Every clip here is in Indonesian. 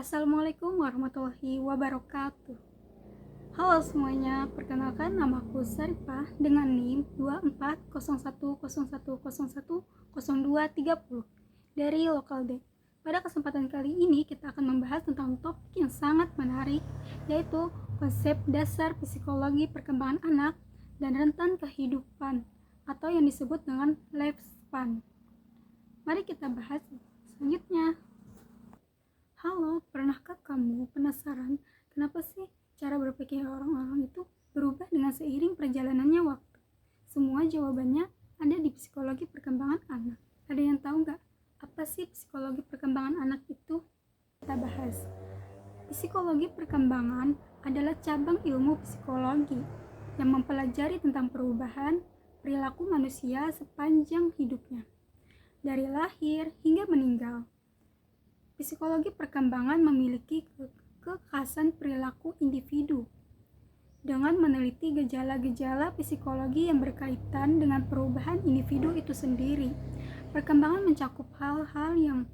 Assalamualaikum warahmatullahi wabarakatuh. Halo semuanya, perkenalkan namaku Sarifah dengan NIM 240101010230 dari Lokalde. Pada kesempatan kali ini kita akan membahas tentang topik yang sangat menarik, yaitu konsep dasar psikologi perkembangan anak dan rentan kehidupan atau yang disebut dengan lifespan. Mari kita bahas selanjutnya. Halo, pernahkah kamu penasaran kenapa sih cara berpikir orang-orang itu berubah dengan seiring perjalanannya waktu? Semua jawabannya ada di psikologi perkembangan anak. Ada yang tahu nggak apa sih psikologi perkembangan anak itu? Kita bahas. Psikologi perkembangan adalah cabang ilmu psikologi yang mempelajari tentang perubahan perilaku manusia sepanjang hidupnya, dari lahir hingga meninggal. Psikologi perkembangan memiliki kekhasan perilaku individu dengan meneliti gejala-gejala psikologi yang berkaitan dengan perubahan individu itu sendiri. Perkembangan mencakup hal-hal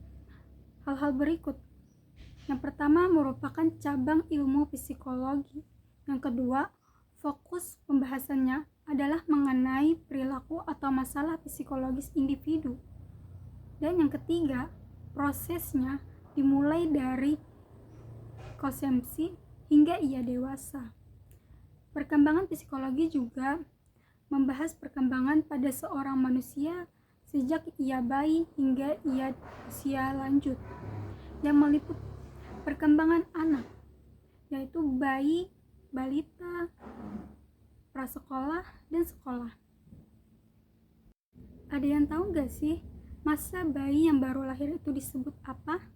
berikut. Yang pertama merupakan cabang ilmu psikologi. Yang kedua, fokus pembahasannya adalah mengenai perilaku atau masalah psikologis individu. Dan yang ketiga, prosesnya dimulai dari konsepsi hingga ia dewasa. Perkembangan psikologi juga membahas perkembangan pada seorang manusia sejak ia bayi hingga ia usia lanjut, yang meliput perkembangan anak, yaitu bayi, balita, prasekolah, dan sekolah. Ada yang tahu gak sih masa bayi yang baru lahir itu disebut apa?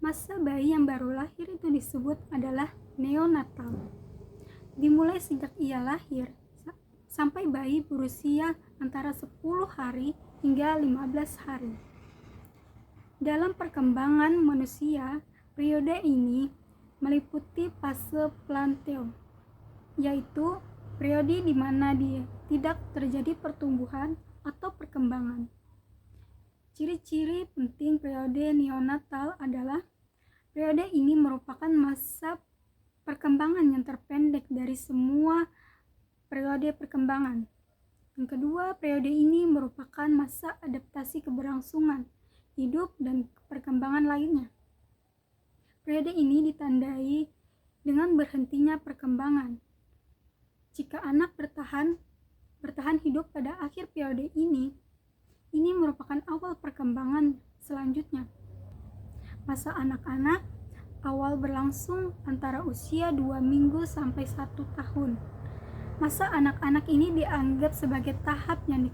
Masa bayi yang baru lahir itu disebut adalah neonatal. Dimulai sejak ia lahir sampai bayi berusia antara 10 hari hingga 15 hari. Dalam perkembangan manusia, periode ini meliputi fase planteo, yaitu periode di mana tidak terjadi pertumbuhan atau perkembangan. Ciri-ciri penting periode neonatal adalah periode ini merupakan masa perkembangan yang terpendek dari semua periode perkembangan. Yang kedua, periode ini merupakan masa adaptasi keberlangsungan hidup dan perkembangan lainnya. Periode ini ditandai dengan berhentinya perkembangan. Jika anak bertahan hidup pada akhir periode ini merupakan awal perkembangan selanjutnya. Masa anak-anak awal berlangsung antara usia 2 minggu sampai 1 tahun. Masa anak-anak ini dianggap sebagai tahap yang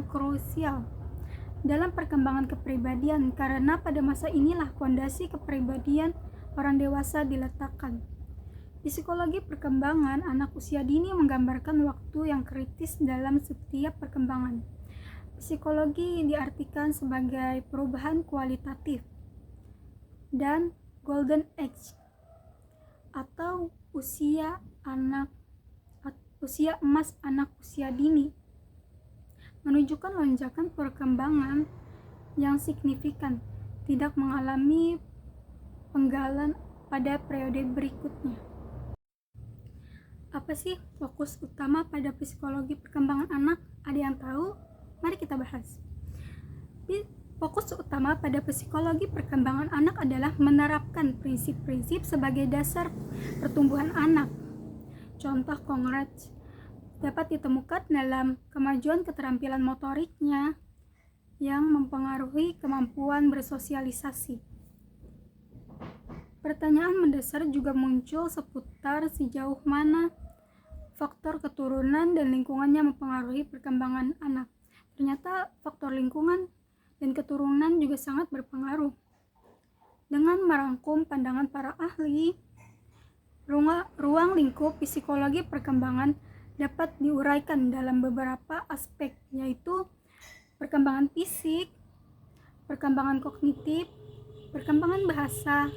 krusial dalam perkembangan kepribadian karena pada masa inilah fondasi kepribadian orang dewasa diletakkan. Psikologi perkembangan anak usia dini menggambarkan waktu yang kritis dalam setiap perkembangan. Psikologi diartikan sebagai perubahan kualitatif dan golden age atau usia emas anak usia dini, menunjukkan lonjakan perkembangan yang signifikan, tidak mengalami penggalan pada periode berikutnya. Apa sih fokus utama pada psikologi perkembangan anak? Ada yang tahu? Mari kita bahas. Fokus utama pada psikologi perkembangan anak adalah menerapkan prinsip-prinsip sebagai dasar pertumbuhan anak. Contoh konkret dapat ditemukan dalam kemajuan keterampilan motoriknya yang mempengaruhi kemampuan bersosialisasi. Pertanyaan mendasar juga muncul seputar sejauh mana faktor keturunan dan lingkungannya mempengaruhi perkembangan anak. Ternyata faktor lingkungan dan keturunan juga sangat berpengaruh. Dengan merangkum pandangan para ahli, ruang lingkup psikologi perkembangan dapat diuraikan dalam beberapa aspek, yaitu perkembangan fisik, perkembangan kognitif, perkembangan bahasa,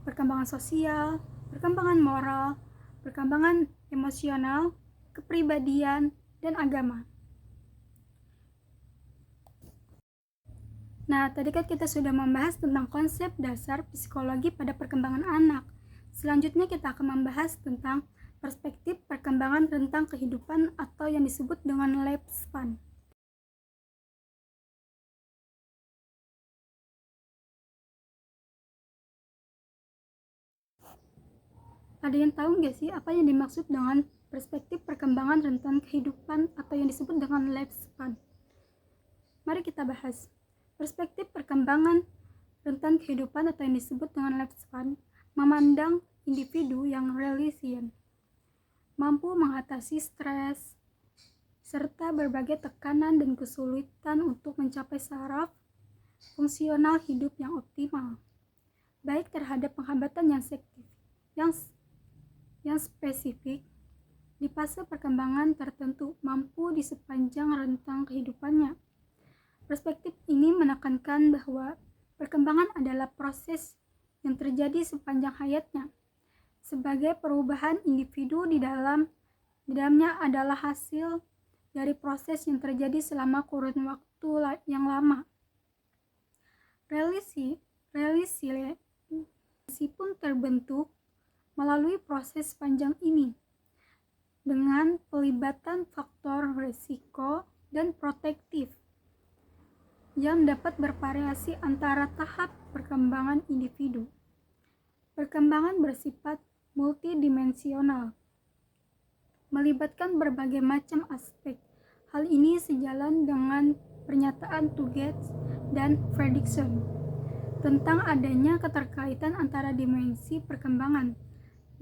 perkembangan sosial, perkembangan moral, perkembangan emosional, kepribadian, dan agama. Nah, tadi kan kita sudah membahas tentang konsep dasar psikologi pada perkembangan anak. Selanjutnya kita akan membahas tentang perspektif perkembangan rentang kehidupan atau yang disebut dengan lifespan. Ada yang tahu nggak sih apa yang dimaksud dengan perspektif perkembangan rentang kehidupan atau yang disebut dengan lifespan? Mari kita bahas. Perspektif perkembangan rentang kehidupan atau yang disebut dengan lifespan memandang individu yang resilient, mampu mengatasi stres, serta berbagai tekanan dan kesulitan untuk mencapai saraf fungsional hidup yang optimal, baik terhadap penghambatan yang spesifik di fase perkembangan tertentu mampu di sepanjang rentang kehidupannya. Perspektif ini menekankan bahwa perkembangan adalah proses yang terjadi sepanjang hayatnya, sebagai perubahan individu di dalamnya adalah hasil dari proses yang terjadi selama kurun waktu yang lama. Relasi pun terbentuk melalui proses panjang ini dengan pelibatan faktor risiko dan protektif yang dapat bervariasi antara tahap perkembangan individu. Perkembangan bersifat multidimensional, melibatkan berbagai macam aspek. Hal ini sejalan dengan pernyataan Touget dan Fredrickson tentang adanya keterkaitan antara dimensi perkembangan,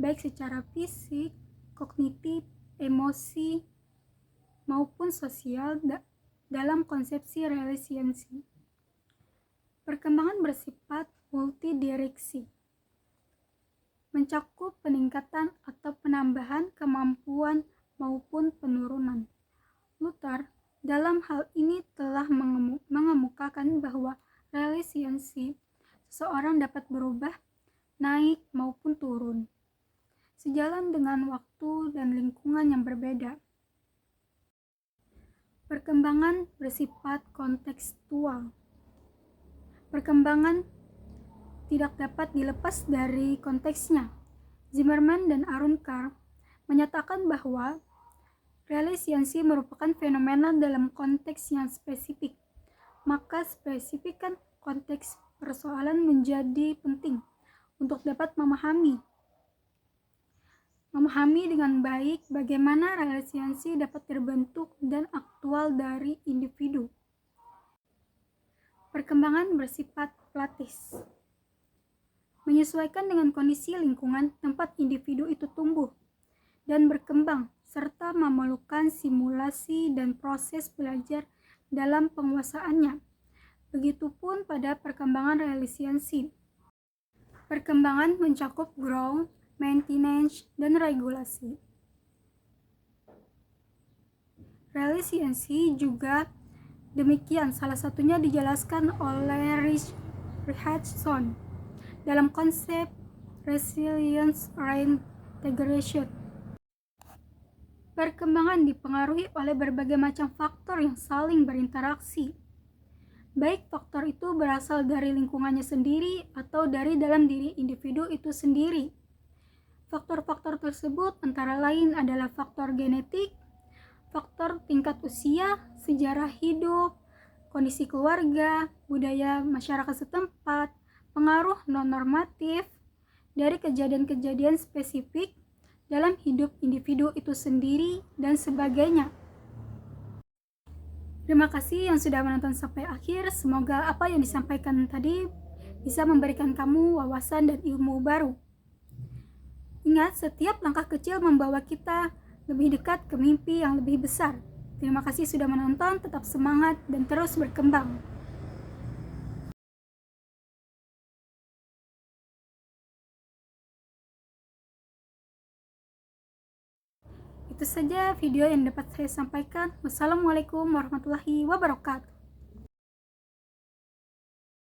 baik secara fisik, kognitif, emosi, maupun sosial dalam konsepsi resiliensi. Perkembangan bersifat multidireksi, mencakup peningkatan atau penambahan kemampuan maupun penurunan. Luther dalam hal ini telah mengemukakan bahwa resiliensi seseorang dapat berubah, naik maupun turun, sejalan dengan waktu dan lingkungan yang berbeda. Perkembangan bersifat kontekstual. Perkembangan tidak dapat dilepas dari konteksnya. Zimmerman dan Aaron Carr menyatakan bahwa resiliensi merupakan fenomena dalam konteks yang spesifik. Maka spesifikan konteks persoalan menjadi penting untuk dapat memahami dengan baik bagaimana resiliensi dapat terbentuk dan aktual dari individu. Perkembangan bersifat platis, menyesuaikan dengan kondisi lingkungan tempat individu itu tumbuh dan berkembang, serta memerlukan simulasi dan proses belajar dalam penguasaannya. Begitupun pada perkembangan resiliensi. Perkembangan mencakup growth, maintenance, dan regulasi. Resiliensi juga demikian, salah satunya dijelaskan oleh Richardson dalam konsep resilience reintegration. Perkembangan dipengaruhi oleh berbagai macam faktor yang saling berinteraksi. Baik faktor itu berasal dari lingkungannya sendiri atau dari dalam diri individu itu sendiri. Faktor-faktor tersebut antara lain adalah faktor genetik, faktor tingkat usia, sejarah hidup, kondisi keluarga, budaya masyarakat setempat, pengaruh non-normatif dari kejadian-kejadian spesifik dalam hidup individu itu sendiri, dan sebagainya. Terima kasih yang sudah menonton sampai akhir. Semoga apa yang disampaikan tadi bisa memberikan kamu wawasan dan ilmu baru. Ingat, setiap langkah kecil membawa kita lebih dekat ke mimpi yang lebih besar. Terima kasih sudah menonton, tetap semangat dan terus berkembang. Itu saja video yang dapat saya sampaikan. Wassalamualaikum warahmatullahi wabarakatuh.